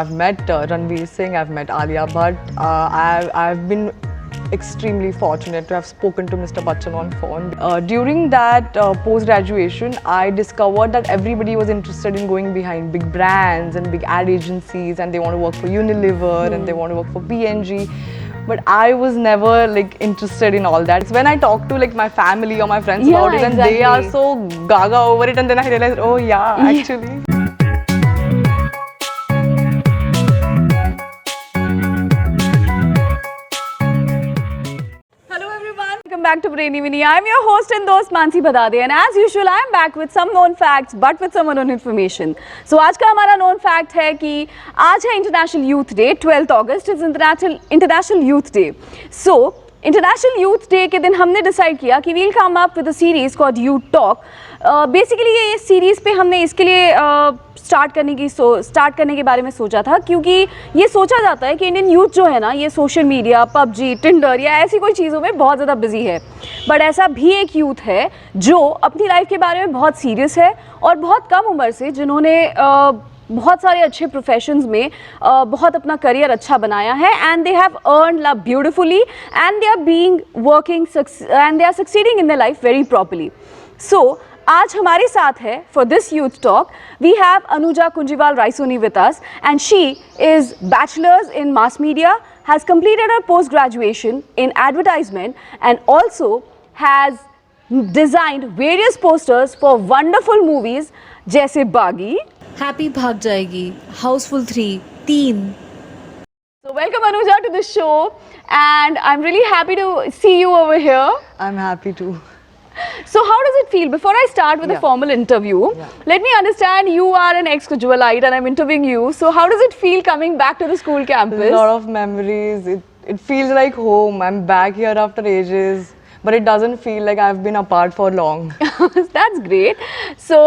I've met Ranveer Singh, I've met Alia Bhatt. I've been extremely fortunate to have spoken to Mr. Bachchan on phone. During that post-graduation, I discovered that everybody was interested in going behind big brands and big ad agencies, and they want to work for Unilever and they want to work for P&G. But I was never like interested in all that. It's when I talk to like my family or my friends about it, and they are so gaga over it, and then I realized, oh yeah, actually. Welcome back to Brainy Mini. I'm your host and host Mansi Bhadade, and as usual I am back with some known facts but with some unknown information. So आज का हमारा known fact है कि आज है International Youth Day, 12th August is International Youth Day. So International Youth Day के दिन हमने decide किया कि we'll come up with a series called Youth Talk. Basically ये series पे हमने इसके लिए स्टार्ट करने के बारे में सोचा था, क्योंकि ये सोचा जाता है कि इंडियन यूथ जो है ना, ये सोशल मीडिया, पबजी, टिंडर या ऐसी कोई चीज़ों में बहुत ज़्यादा बिजी है. बट ऐसा भी एक यूथ है जो अपनी लाइफ के बारे में बहुत सीरियस है और बहुत कम उम्र से जिन्होंने बहुत सारे अच्छे प्रोफेशंस में बहुत अपना करियर अच्छा बनाया है, and they have earn love beautifully and they are being working and they are succeeding in the life very properly. So आज हमारे साथ है for this youth talk we have Anuja Raisoni with us, and she is bachelor's in mass media, has completed her post graduation in advertisement, and also has designed various posters for wonderful movies जैसे बागी, happy भाग जाएगी, Housefull 3, 3. So welcome Anuja to the show, and I'm really happy to see you over here. I'm happy to. So how does it feel? Before I start with a formal interview, let me understand, you are an ex-Ujwalite and I'm interviewing you. So how does it feel coming back to the school campus? A lot of memories. It feels like home. I'm back here after ages, but it doesn't feel like I've been apart for long. That's great. So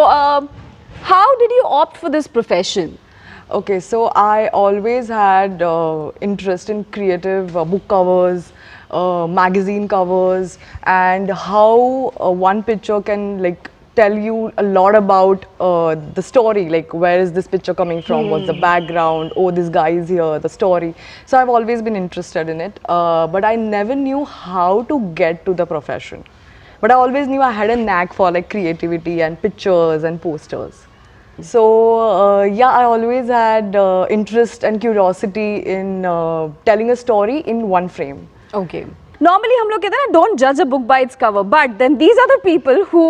how did you opt for this profession? Okay, so I always had interest in creative book covers, magazine covers, and how one picture can like tell you a lot about the story, like where is this picture coming from, what's the background, oh this guy is here, the story. So I've always been interested in it, but I never knew how to get to the profession. But I always knew I had a knack for like creativity and pictures and posters. So yeah, I always had interest and curiosity in telling a story in one frame. Okay. Normally हम लोग कहते हैं ना, don't judge a book by its cover, but then these are the people who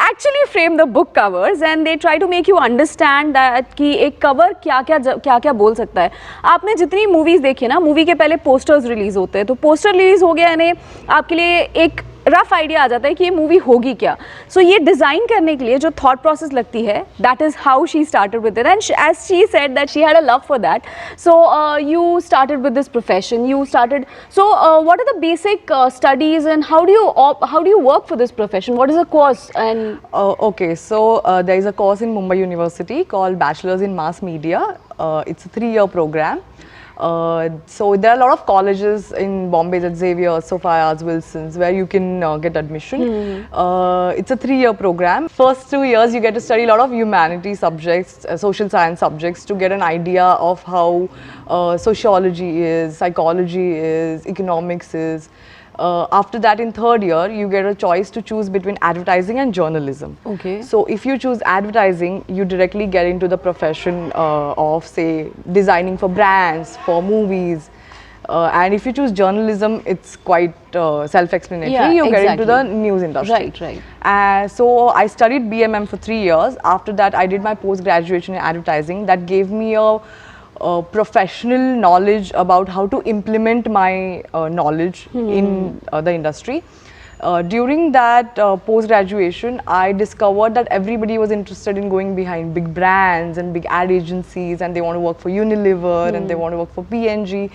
actually frame the book covers and they try to make you understand that कि एक cover क्या बोल सकता है. आपने जितनी movies देखी ना, movie के पहले posters release होते हैं, तो poster release हो गया यानी आपके लिए एक रफ आइडिया आ जाता है कि ये मूवी होगी क्या. सो ये डिज़ाइन करने के लिए जो थॉट प्रोसेस लगती है, that is how she started with it, and as she said that she had a love for that. So you started with this profession, you started. So what are the basic studies and how do you work for this profession? What is the course? And okay, so there is a course in Mumbai University called Bachelor's in Mass Media. It's a 3-year program. So there are a lot of colleges in Bombay, at Xavier, Sophia, Wilson's, where you can get admission. It's a 3-year program. First 2 years you get to study a lot of humanity subjects, social science subjects, to get an idea of how sociology is, psychology is, economics is. After that, in 3rd year, you get a choice to choose between advertising and journalism. Okay. So if you choose advertising, you directly get into the profession of, say, designing for brands, for movies. And if you choose journalism, it's quite self-explanatory. Yeah, you get into the news industry. Right, right. So I studied BMM for 3 years. After that, I did my post-graduation in advertising. That gave me a professional knowledge about how to implement my knowledge in the industry. During that post-graduation, I discovered that everybody was interested in going behind big brands and big ad agencies, and they want to work for Unilever and they want to work for P&G.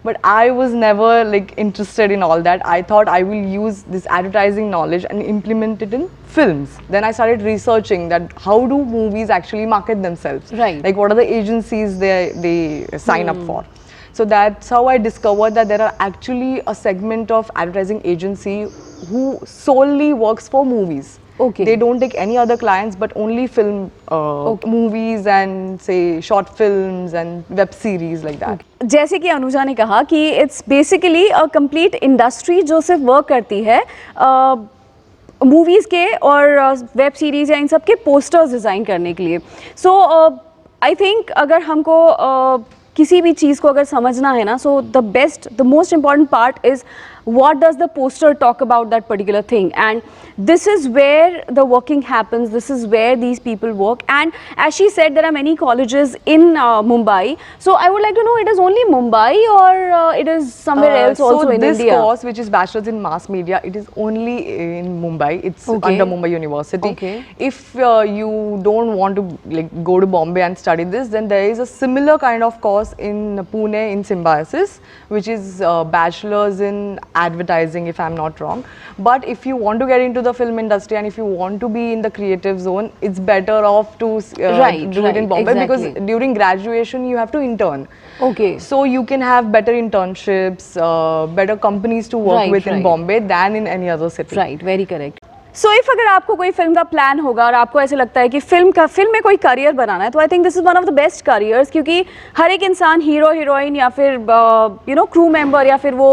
But I was never like interested in all that. I thought I will use this advertising knowledge and implement it in films. Then I started researching that how do movies actually market themselves? Right. Like what are the agencies they sign up for? So that's how I discovered that there are actually a segment of advertising agency who solely works for movies. Okay. They don't take any other clients, but only film, movies and say short films and web series like that. जैसे कि अनुजा ने कहा कि it's basically a complete industry जो सिर्फ work करती है movies के और वेब सीरीज़ या इन सब के पोस्टर्स डिज़ाइन करने के लिए. सो आई थिंक अगर हमको किसी भी चीज़ को अगर समझना है ना, so the most important part is what does the poster talk about that particular thing, and this is where the working happens, this is where these people work. And as she said, there are many colleges in Mumbai, so I would like to know, it is only Mumbai or it is somewhere else also in India? So this course, which is bachelor's in mass media, it is only in Mumbai. It's under Mumbai University. If you don't want to like go to Bombay and study this, then there is a similar kind of course in Pune in Symbiosis, which is bachelor's in advertising, if I'm not wrong. But if you want to get into the film industry and if you want to be in the creative zone, it's better off to do it in Bombay, because during graduation you have to intern. So you can have better internships, better companies to work with in Bombay than in any other city. Right, very correct. So if अगर आपको कोई film का plan होगा और आपको ऐसे लगता है कि फिल्म में कोई करियर बनाना है, तो आई think this is one of the best careers, क्योंकि हर एक इंसान हीरो हीरोइन या फिर यू नो क्रू मेंबर या फिर वो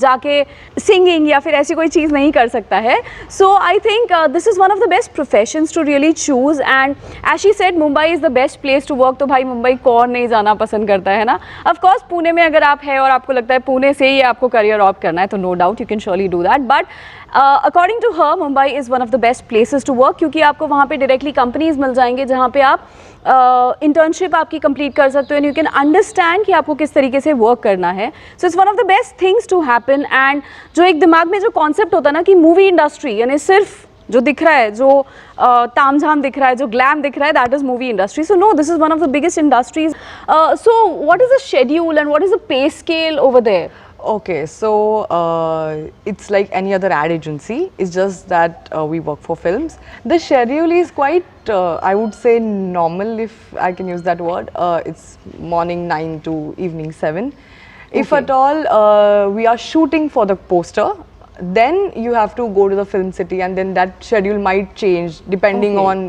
जाके सिंगिंग या फिर ऐसी कोई चीज़ नहीं कर सकता है. So I think this is one of the best professions to really choose. And as she said, Mumbai is the best place to work. तो भाई मुंबई कौन नहीं जाना पसंद करता है ना. ऑफकोर्स पुणे में अगर आप है और आपको लगता है पुणे से ही आपको करियर ऑप्ट करना है, तो no doubt you can surely do that. But according to her, Mumbai is one of the best places to work, क्योंकि आपको वहाँ पे डायरेक्टली कंपनीज मिल जाएंगे जहाँ पे आप इंटर्नशिप आपकी कंप्लीट कर सकते हो एंड यू कैन अंडरस्टैंड कि आपको किस तरीके से वर्क करना है. So it's one of the best things to happen. And जो एक दिमाग में जो कॉन्सेप्ट होता है ना कि मूवी इंडस्ट्री यानी सिर्फ जो दिख रहा है, जो तामझाम दिख रहा है, जो ग्लैम दिख रहा है, that is movie industry. So no, this is one of the biggest industries. So what is the schedule and what is the pay scale over there? Okay, so it's like any other ad agency. It's just that we work for films. The schedule is quite, I would say, normal, if I can use that word. It's morning 9 to evening 7. If at all we are shooting for the poster, then you have to go to the film city, and then that schedule might change depending on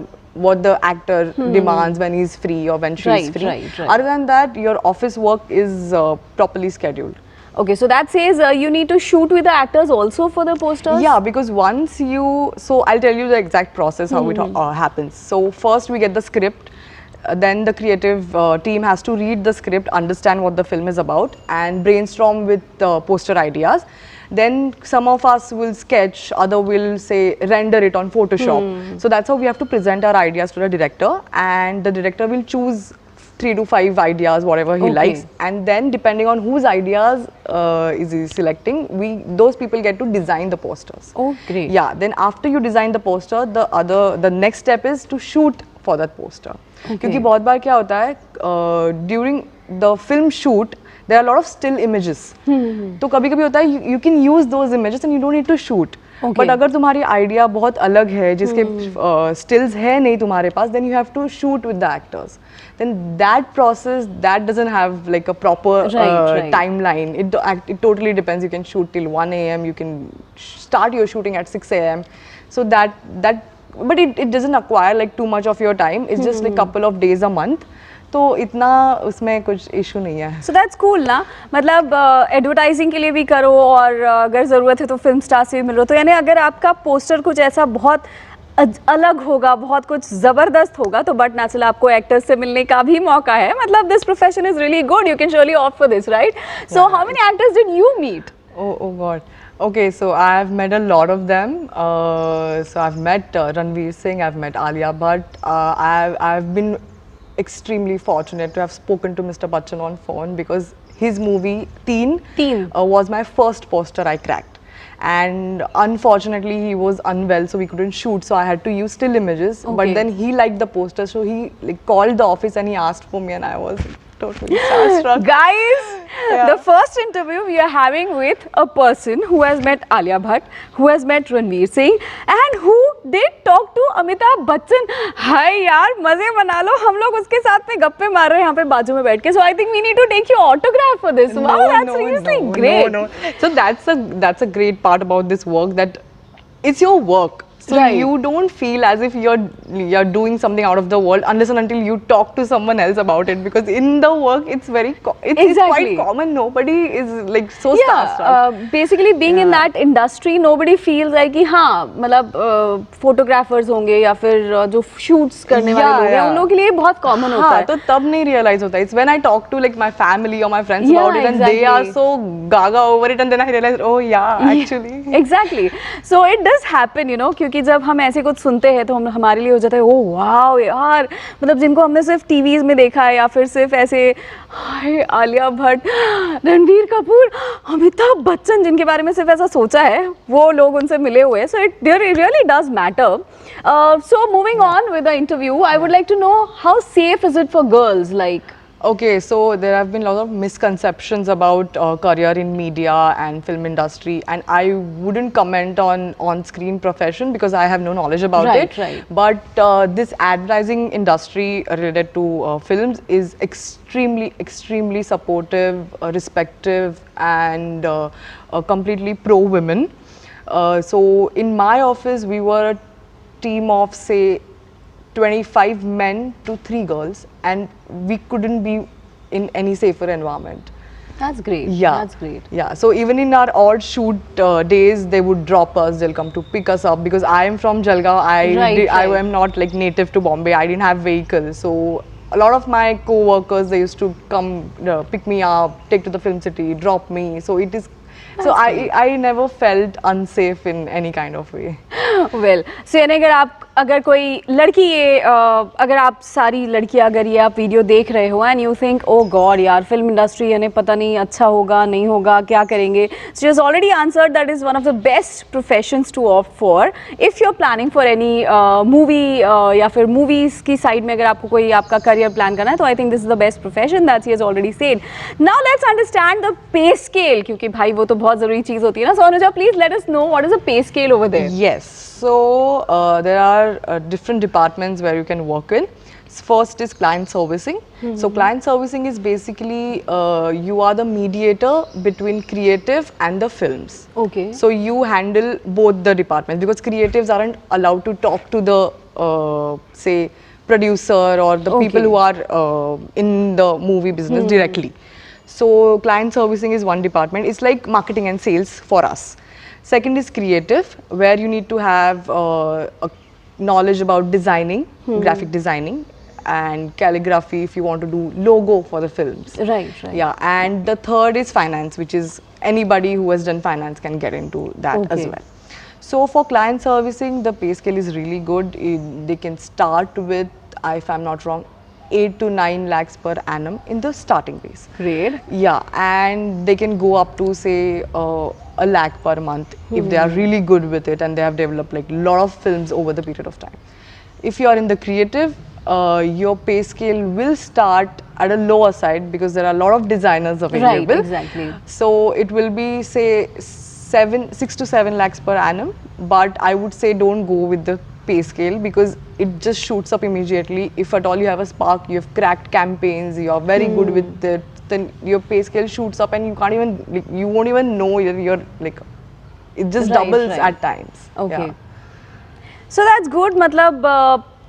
what the actor demands, when he's free or when she's free. Other than that, your office work is properly scheduled. Okay, so that says you need to shoot with the actors also for the posters? Yeah, because once you, so I'll tell you the exact process how it happens. So first we get the script, then the creative team has to read the script, understand what the film is about, and brainstorm with poster ideas. Then some of us will sketch, other will say render it on Photoshop. So that's how we have to present our ideas to the director, and the director will choose 3 to 5 ideas, whatever he likes, and then depending on whose ideas is he selecting, those people get to design the posters. Oh, great. Yeah, then after you design the poster, the next step is to shoot for that poster. क्योंकि बहुत बार क्या होता है, during the film shoot there are a lot of still images. तो कभी कभी होता है you can use those images and you don't need to shoot. But अगर तुम्हारी आइडिया बहुत अलग है, जिसके स्टिल्स है नहीं तुम्हारे पास, then you have to shoot with the actors. Then that process, that doesn't have like a proper timeline. It totally depends. You can shoot till 1 a.m. You can start your shooting at 6 a.m. So but it doesn't acquire like too much of your time. It's just like couple of days a month. तो इतना उसमें कुछ issue नहीं है. So that's cool ना. मतलब advertising के लिए भी करो और अगर ज़रूरत है तो फिल्म स्टार से भी मिलो. तो यानी अगर आपका पोस्टर कुछ ऐसा बहुत अलग होगा, बहुत कुछ ज़बरदस्त होगा, तो बट नेचुरल आपको एक्टर्स से मिलने का भी मौका है. मतलब this profession is really good. You can surely opt for this, right? So how many actors did you meet? Oh God. Okay, so I've met a lot of them. So I've met Ranveer Singh, I've met Alia Bhatt. I've been extremely fortunate to have spoken to Mr. Bachchan on phone, because his movie Teen was my first poster I cracked. And unfortunately he was unwell, so we couldn't shoot, so I had to use still images. But then he liked the poster, so he like called the office and he asked for me, and I was totally starstruck. Guys, the first interview we are having with a person who has met Alia Bhatt, who has met Ranveer Singh, and who did talk to Amitabh Bachchan. हाय यार, मजे बना लो. हम लोग उसके साथ में गप्पे मार रहे हैं यहाँ पे बाजू में बैठ के. So I think we need to take your autograph for this. Wow, that's seriously great. So that's a great part about this work, that it's your work. So you don't feel as if you're doing something out of the world unless and until you talk to someone else about it, because in the work it's it's quite common. Nobody is like so starstruck. Basically being in that industry, nobody feels like कि हाँ मतलब photographers होंगे या फिर जो shoots करने वाले लोग हैं उन लोगों के लिए बहुत common होता है. तो तब नहीं realize होता. It's when I talk to like my family or my friends about it, and they are so gaga over it, and then I realize, oh yeah, actually. Exactly. So it does happen, you know, क्योंकि जब हम ऐसे कुछ सुनते हैं तो हम हमारे लिए हो जाता है ओह वाओ यार, मतलब जिनको हमने सिर्फ टीवीज में देखा है या फिर सिर्फ ऐसे हाय आलिया भट्ट, रणबीर कपूर, अमिताभ बच्चन, जिनके बारे में सिर्फ ऐसा सोचा है, वो लोग उनसे मिले हुए हैं. So it really does matter. So moving on with the interview, I would like to know how safe is it for girls, like. Okay, so there have been a lot of misconceptions about career in media and film industry, and I wouldn't comment on on-screen profession because I have no knowledge about it. Right. But this advertising industry related to films is extremely supportive, respective, and completely pro-women. So in my office, we were a team of say 25 men to 3 girls, and we couldn't be in any safer environment. That's great. Yeah, that's great. Yeah, so even in our odd shoot days, they would drop us. They'll come to pick us up because I am from Jalgaon. I am not like native to Bombay. I didn't have vehicles, so a lot of my co-workers, they used to come pick me up, take to the film city, drop me. So it is. So I never felt unsafe in any kind of way. Well, so यानी अगर कोई लड़की ये अगर आप सारी लड़कियां अगर ये आप वीडियो देख रहे हो and you think oh God यार फिल्म इंडस्ट्री यानी पता नहीं अच्छा होगा नहीं होगा क्या करेंगे, so is already answered that is one of the best professions to opt for if you are planning for any movie या फिर मूवीज की साइड में अगर आपको कोई आपका करियर प्लान करना है तो आई think this is the best profession that he has already said. Now let's understand the pay scale, क्योंकि भाई वो तो बहुत जरूरी चीज होती है ना. So Anuja please let us know what is the pay scale over there. Yes. So there are different departments where you can work in. First is client servicing. So client servicing is basically you are the mediator between creative and the films. Okay. So you handle both the departments because creatives aren't allowed to talk to the say producer or the people who are in the movie business directly. So client servicing is one department. It's like marketing and sales for us. Second is creative, where you need to have a knowledge about designing, graphic designing, and calligraphy if you want to do logo for the films. Right. Yeah, and the third is finance, which is anybody who has done finance can get into that as well. So for client servicing, the pay scale is really good. They can start with, if I'm not wrong, 8 to 9 lakhs per annum in the starting base. Great. Yeah, and they can go up to say a lakh per month if they are really good with it and they have developed like a lot of films over the period of time. If you are in the creative, your pay scale will start at a lower side because there are a lot of designers available. Right, exactly. So it will be say 6 to 7 lakhs per annum, but I would say don't go with the pay scale because it just shoots up immediately. If at all you have a spark, you have cracked campaigns, you are very good with it, then your pay scale shoots up and you can't even, like, you won't even know you're like, it just doubles at times. Okay. So that's good. मतलब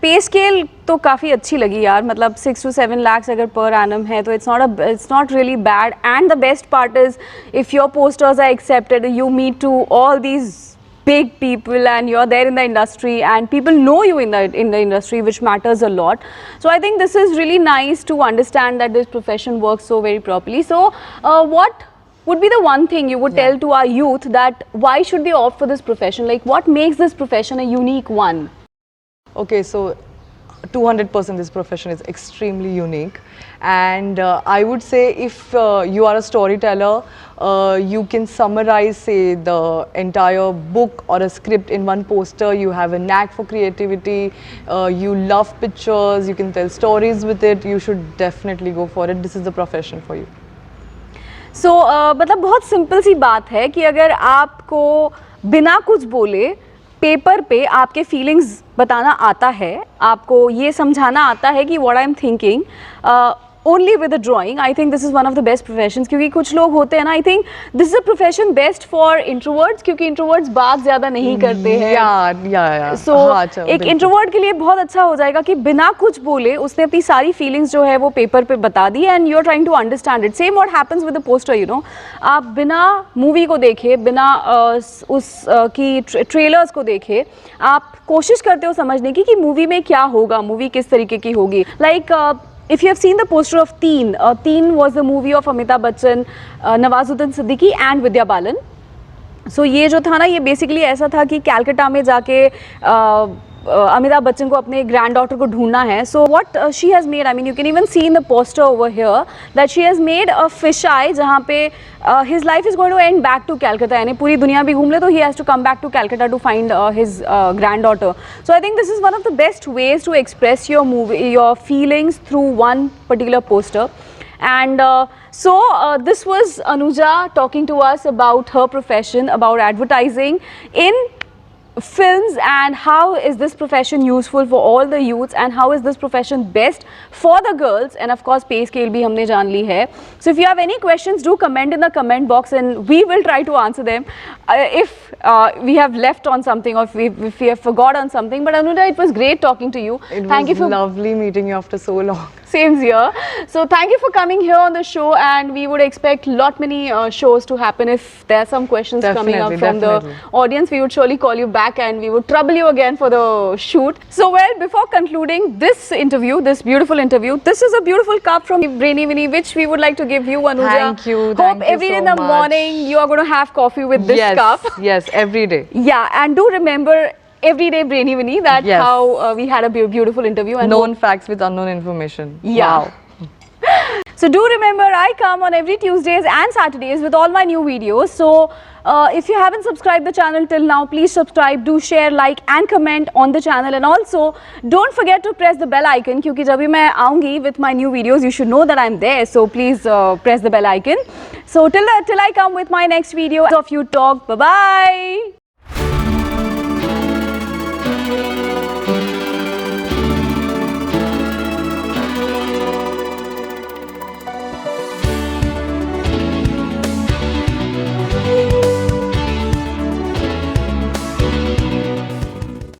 पे scale तो काफ़ी अच्छी लगी यार. मतलब 6 to 7 lakhs अगर per annum है तो it's not really bad. And the best part is if your posters are accepted, you meet to all these big people and you're there in the industry and people know you in the industry, which matters a lot. So I think this is really nice to understand that this profession works so very properly. So what would be the one thing you would tell to our youth that why should they opt for this profession? Like what makes this profession a unique one? Okay, so 200% this profession is extremely unique, and I would say if you are a storyteller, you can summarize say the entire book or a script in one poster. You have a knack for creativity, you love pictures, you can tell stories with it. You should definitely go for it. This is the profession for you. So मतलब बहुत simple सी बात है कि अगर आपको बिना कुछ बोले पेपर पे आपके फीलिंग्स बताना आता है, आपको ये समझाना आता है कि what I am thinking, only with the drawing. I think this is one of the best professions क्योंकि कुछ लोग होते हैं ना, I think this is a profession best for introverts क्योंकि introverts बात ज़्यादा नहीं करते हैं. Yeah. So एक introvert के लिए बहुत अच्छा हो जाएगा कि बिना कुछ बोले उसने अपनी सारी feelings जो है वो पेपर पे बता दी and you're trying to understand it. Same what happens with the poster, you know. आप बिना मूवी को देखे, बिना उस की ट्रेलर्स को देखे, आप कोशिश करते हो समझने की कि मूवी में क्या होगा, मूवी किस तरीके की होगी. Like if you have seen the poster of Teen, Teen was the movie of Amitabh Bachchan, Nawazuddin Siddiqui and Vidya Balan. So ये जो था ना, ये basically ऐसा था कि कैलकाटा में जाके अमिताभ बच्चन को अपने ग्रैंड डॉटर को ढूंढना है. So what she has made, I mean you can even see in the poster over here that she has made a fish eye जहाँ पे his life is going to end back to Calcutta. यानी पूरी दुनिया भी घूम ले तो he has to come back to Calcutta to find his granddaughter. So I think this is one of the best ways to express your movie, your feelings through one particular poster. And so this was Anuja talking to us about her profession, about advertising in films, and how is this profession useful for all the youths, and how is this profession best for the girls, and of course pay scale bhi humne jaan li hai. So if you have any questions, do comment in the comment box and we will try to answer them. If we have left on something, or if we have forgot on something. But Anuja, it was great talking to you. It was lovely meeting you after so long. Same here. So thank you for coming here on the show, and we would expect many shows to happen. If there are some questions coming up from the audience, we would surely call you back and we would trouble you again for the shoot. So well, before concluding this interview, this beautiful interview, this is a beautiful cup from Brainy Winnie, which we would like to give you, Anuja. Thank you. Hope every day in the morning you are going to have coffee with this cup. Yes, every day. Yeah, and do remember everyday Brainy Winnie, that's how we had a beautiful interview. And known facts with unknown information. Yeah. Wow. So do remember, I come on every Tuesdays and Saturdays with all my new videos. So if you haven't subscribed the channel till now, please subscribe, do share, like and comment on the channel. And also don't forget to press the bell icon क्योंकि जब भी मैं आऊँगी with my new videos, you should know that I'm there. So please press the bell icon. So till I come with my next video of You Talk, bye bye.